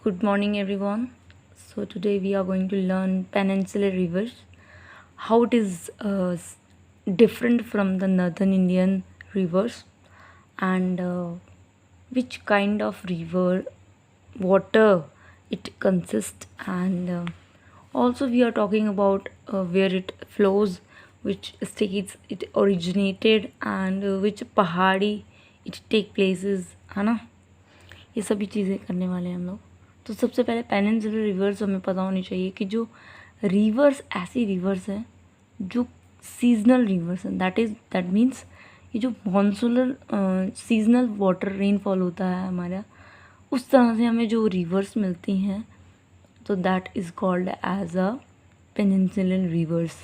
Good morning, everyone. So today we are going to learn peninsular rivers, how it is different from the northern Indian rivers, and which kind of river water it consists, and also we are talking about where it flows, which states it originated, and which pahadi it take places, है ना। ये सभी चीज़ें करने वाले हैं हम लोग। तो सबसे पहले पेनिनसुलर रिवर्स हमें पता होनी चाहिए कि जो रिवर्स ऐसी रिवर्स हैं जो सीजनल रिवर्स हैं, दैट मीन्स ये जो मॉनसूनल सीजनल वाटर रेनफॉल होता है हमारा, उस तरह से हमें जो रिवर्स मिलती हैं, तो that is called as a peninsular rivers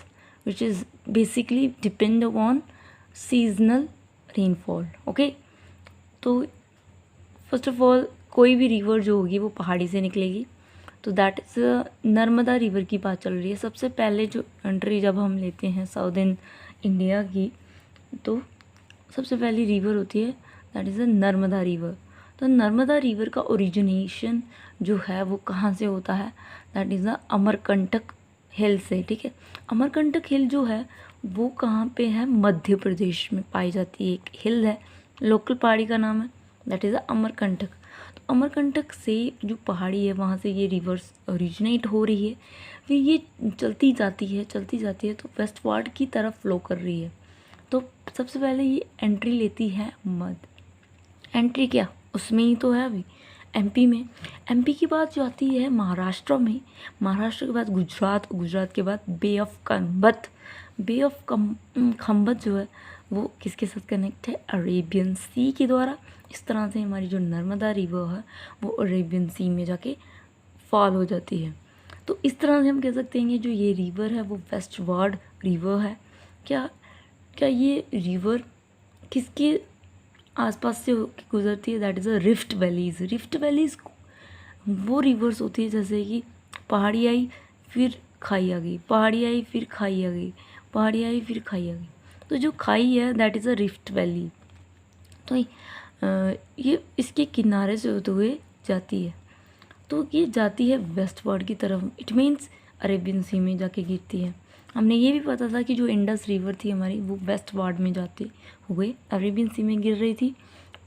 which is basically depend upon seasonal rainfall. Okay, तो फर्स्ट ऑफ ऑल कोई भी रिवर जो होगी वो पहाड़ी से निकलेगी, तो दैट इज़ नर्मदा रिवर की बात चल रही है। सबसे पहले जो एंट्री जब हम लेते हैं साउदर्न इंडिया की, तो सबसे पहली रिवर होती है that is a Narmada river. तो नर्मदा रिवर का ओरिजिनेशन जो है वो कहाँ से होता है, दैट इज़ अ अमरकंटक हिल से। ठीक है, अमरकंटक हिल जो है वो कहाँ पे है, मध्य प्रदेश में पाई जाती है। एक हिल है, लोकल पहाड़ी का नाम है, दैट इज़ अ अमरकंटक। तो अमरकंटक से जो पहाड़ी है वहाँ से ये रिवर्स ओरिजिनेट हो रही है, फिर ये चलती जाती है तो वेस्टवार्ड की तरफ फ्लो कर रही है। तो सबसे पहले ये एंट्री लेती है एंट्री क्या उसमें ही तो है अभी एमपी में। एमपी की बात जो आती है महाराष्ट्र में, महाराष्ट्र के बाद गुजरात, गुजरात के बाद बे ऑफ खम्बत जो है वो किसके साथ कनेक्ट है, अरेबियन सी के द्वारा। इस तरह से हमारी जो नर्मदा रिवर है वो अरेबियन सी में जाके फॉल हो जाती है। तो इस तरह से हम कह सकते हैं कि जो ये रिवर है वो वेस्टवर्ड रिवर है। क्या क्या ये रिवर किसके आसपास से गुजरती है, that is a rift valleys. Rift valleys वो रिवर्स होती है जैसे कि पहाड़ी आई फिर खाई आ गई, पहाड़ी आई फिर खाई आ गई, पहाड़ी आई फिर खाई आ गई। तो जो खाई है that is a rift valley. तो ये इसके किनारे से होते हुए जाती है, तो ये जाती है वेस्टवर्ड की तरफ, इट मीन्स अरेबियन सी में जाके गिरती है। हमने ये भी पता था कि जो इंडस रिवर थी हमारी वो वेस्टवर्ड में जाते हुए अरेबियन सी में गिर रही थी,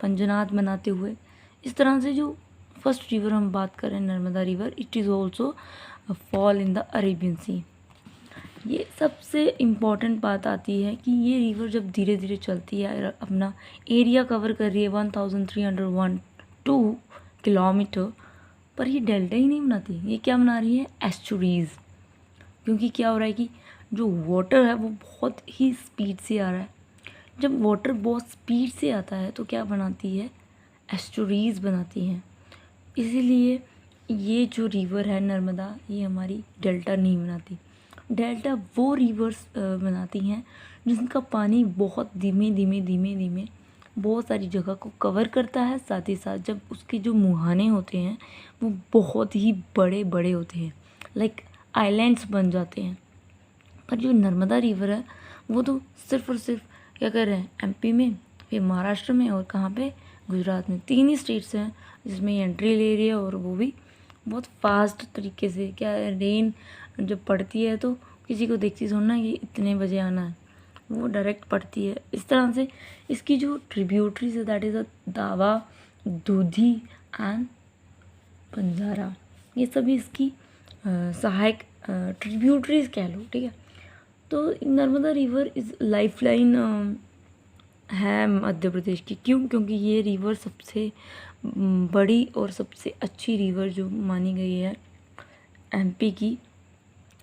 पंजनाद बनाते हुए। इस तरह से जो फर्स्ट रिवर हम बात करें Narmada river, it is also fall in the Arabian sea. ये सबसे इम्पॉर्टेंट बात आती है कि ये रिवर जब धीरे धीरे चलती है, अपना एरिया कवर कर रही है 1312 किलोमीटर, पर ये डेल्टा ही नहीं बनाती, ये क्या बना रही है, एस्चुरीज़। क्योंकि क्या हो रहा है कि जो वाटर है वो बहुत ही स्पीड से आ रहा है। जब वाटर बहुत स्पीड से आता है तो क्या बनाती है, एस्चुरीज़ बनाती हैं। इसीलिए ये जो रिवर है नर्मदा, ये हमारी डेल्टा नहीं बनाती। डेल्टा वो रिवर्स बनाती हैं जिनका पानी बहुत धीमे धीमे बहुत सारी जगह को कवर करता है, साथ ही साथ जब उसके जो मुहाने होते हैं वो बहुत ही बड़े बड़े होते हैं, लाइक आइलैंड्स बन जाते हैं। पर जो नर्मदा रिवर है वो तो सिर्फ और सिर्फ क्या कर रहे हैं, एमपी में, फिर महाराष्ट्र में और कहाँ पे, गुजरात में। 3 ही स्टेट्स हैं जिसमें एंट्री ले रही है, और वो भी बहुत फास्ट तरीके से। क्या रेन जब पड़ती है तो किसी को देखती थोड़ा कि इतने बजे आना है, वो डायरेक्ट पड़ती है। इस तरह से इसकी जो ट्रिब्यूटरीज है दैट इज़ अ दावा, दूधी एंड बंजारा, ये सभी इसकी सहायक ट्रिब्यूटरीज कह लो। ठीक है, तो नर्मदा रिवर इज़ लाइफलाइन है मध्य प्रदेश की। क्यों, क्योंकि ये रिवर सबसे बड़ी और सबसे अच्छी रिवर जो मानी गई है एमपी की।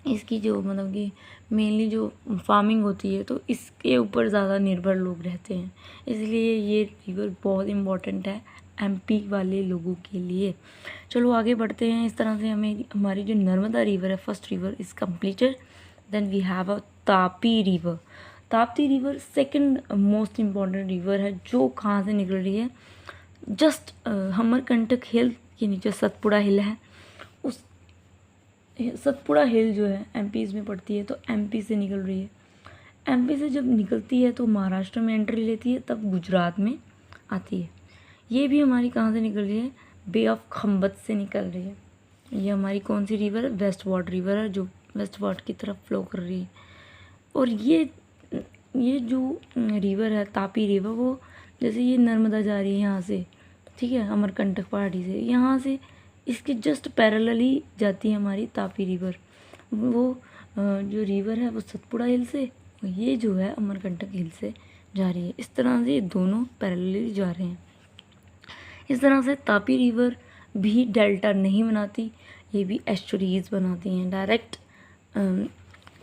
इसकी जो मतलब कि मेनली जो फार्मिंग होती है तो इसके ऊपर ज़्यादा निर्भर लोग रहते हैं, इसलिए ये रिवर बहुत इम्पोर्टेंट है एमपी वाले लोगों के लिए। चलो आगे बढ़ते हैं। इस तरह से हमें हमारी जो नर्मदा रिवर है, first river is completed. Then we have a Tapi river. Tapti river second most important river है, जो कहाँ से निकल रही है, जस्ट अमरकंटक हिल के नीचे सतपुड़ा हिल है। उस सतपुड़ा हिल जो है एमपी में पड़ती है, तो एमपी से निकल रही है। एमपी से जब निकलती है तो महाराष्ट्र में एंट्री लेती है, तब गुजरात में आती है। ये भी हमारी कहाँ से निकल रही है, बे ऑफ खम्बत से निकल रही है। ये हमारी कौन सी रिवर है? वेस्ट वाट रिवर है, जो वेस्ट वाट की तरफ फ्लो कर रही है। और ये जो रिवर है तापी रिवर, वो जैसे ये नर्मदा जा रही है यहाँ से, ठीक है, अमरकंटक पहाड़ी से, यहाँ से इसके जस्ट पैरेलली जाती है हमारी तापी रिवर। वो जो रिवर है वो सतपुड़ा हिल से, और ये जो है अमरकंटक हिल से जा रही है। इस तरह से ये दोनों पैरेलली जा रहे हैं। इस तरह से तापी रिवर भी डेल्टा नहीं बनाती, ये भी एस्चुरीज बनाती हैं, डायरेक्ट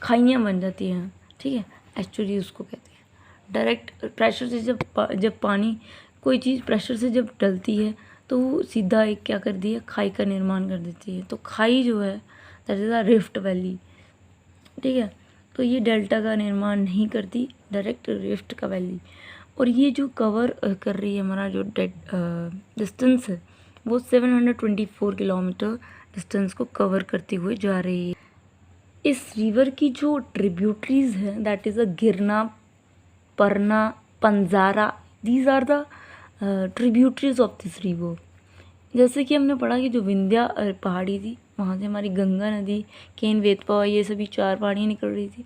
खाइयाँ बन जाती हैं, ठीक है, एस्चुरीज उसको कहते हैं। डायरेक्ट प्रेशर से जब पानी कोई चीज़ प्रेशर से जब डलती है तो वो सीधा एक क्या करती है, खाई का निर्माण कर देती है। तो खाई जो है that is a rift valley, ठीक है। तो ये डेल्टा का निर्माण नहीं करती, डायरेक्ट रिफ्ट का वैली। और ये जो कवर कर रही है हमारा जो डिस्टेंस है, वो 724 किलोमीटर डिस्टेंस को कवर करते हुए जा रही है। इस रिवर की जो ट्रिब्यूटरीज है that is a Girna, Purna, Panjhara, these are the tributaries of this river. जैसे कि हमने पढ़ा कि जो विंध्या पहाड़ी थी, वहाँ से हमारी गंगा नदी, केन, वेतवा, ये सभी 4 पहाड़ियाँ निकल रही थी।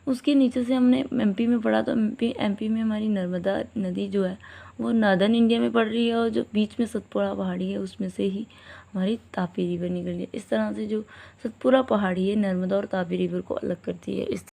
उसके नीचे से हमने एमपी में पढ़ा, तो एमपी में हमारी नर्मदा नदी जो है वो नॉर्दर्न इंडिया में पड़ रही है, और जो बीच में सतपुड़ा पहाड़ी है उसमें से ही हमारी तापी रिवर निकल रही है। इस तरह से जो सतपुड़ा पहाड़ी है नर्मदा और तापी रिवर को अलग करती है। इस